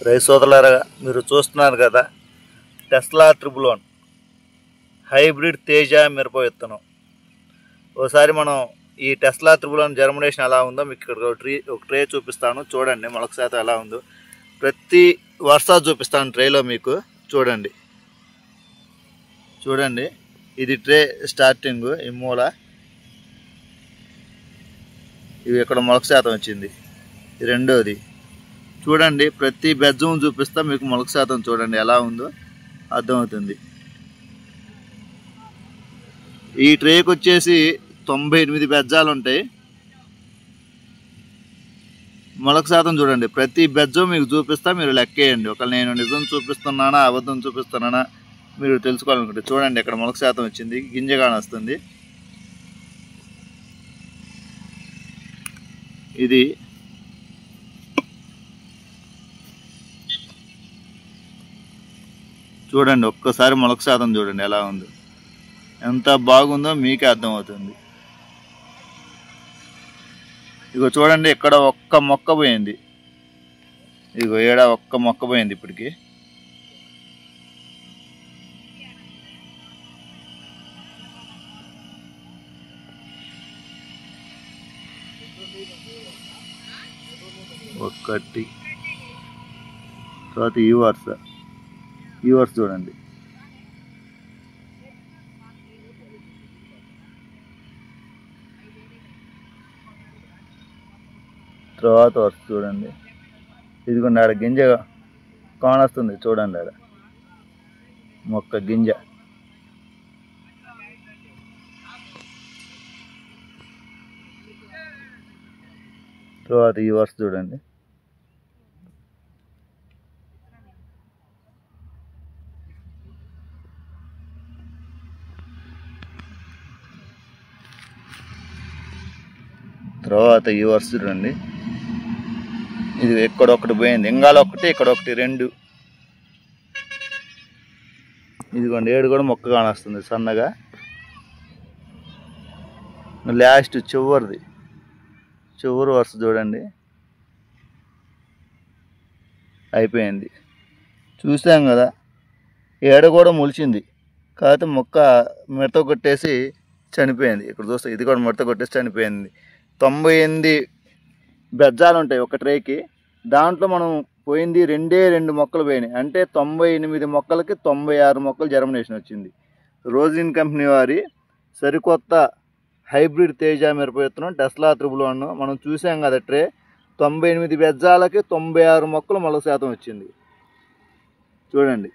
రైతు సోదరులారా, మీరు చూస్తున్నారు కదా, టెస్లా ట్రిపుల్ 1 హైబ్రిడ్ తేజ మిరప విత్తనం. ఒకసారి మనం ఈ టెస్లా ట్రిపుల్ 1 జర్మినేషన్ ఎలా ఉందో మీకు ఇక్కడ ఒక ట్రే చూపిస్తాను. చూడండి మొలక శాతం ఎలా ఉందో. ప్రతి వరుస చూపిస్తాను ట్రేలో మీకు. చూడండి ఇది ట్రే స్టార్టింగ్, ఈ మూల ఇవి ఇక్కడ మొలక శాతం వచ్చింది. రెండోది చూడండి, ప్రతి బెజ్జం చూపిస్తా మీకు మొలక శాతం చూడండి ఎలా ఉందో అర్థమవుతుంది. ఈ ట్రేకి వచ్చేసి 98 బెజ్జాలు ఉంటాయి. మొలక శాతం చూడండి, ప్రతి బెజ్జం మీకు చూపిస్తా, మీరు లెక్కేయండి. ఒకవేళ నేను నిజం చూపిస్తున్నానా అబద్ధం చూపిస్తున్నానా మీరు తెలుసుకోవాలనుకుంటే చూడండి, ఇక్కడ మొలక శాతం వచ్చింది, గింజ కానొస్తుంది. ఇది చూడండి, ఒక్కసారి మొలక శాతం చూడండి ఎలా ఉందో. ఎంత బాగుందో మీకే అర్థమవుతుంది. ఇగో చూడండి, ఇక్కడ ఒక్క మొక్క పోయింది. ఇగో ఏడా ఒక్క మొక్క పోయింది ఇప్పటికి. ఒక్కటి తర్వాత ఈ వరుస చూడండి. తర్వాత వరుస చూడండి. ఇదిగోండి ఆడ గింజ కానొస్తుంది చూడండి, ఆడ మొక్క గింజ. తర్వాత ఈ వరుస చూడండి. తర్వాత ఈ వరుస చూడండి. ఇది ఎక్కడొకటి పోయింది, ఇంగాల ఒకటి, ఇక్కడ ఒకటి, రెండు. ఇదిగోండి ఏడు కూడా మొక్క కానొస్తుంది సన్నగా. లాస్ట్ చివరి వరుస చూడండి, అయిపోయింది. చూసాం కదా, ఏడ కూడా మొలిచింది, కాకపోతే మొక్క మిడత కొట్టేసి చనిపోయింది. ఇక్కడ చూస్తే ఇది కూడా మిడత కొట్టేసి చనిపోయింది. 98 బెజ్జాలు ఉంటాయి ఒక ట్రేకి. దాంట్లో మనం పోయింది 2 మొక్కలు పోయినాయి. అంటే 98 మొక్కలకి 96 మొక్కలు జర్మినేషన్ వచ్చింది. రోజిన్ కంపెనీ వారి సరికొత్త హైబ్రిడ్ తేజ మిరప విత్తనం టెస్లా ట్రిపుల్ 1 మనం చూసాం కదా. ట్రే 98 బెజ్జాలకి 96 మొక్కలు మొలక శాతం వచ్చింది చూడండి.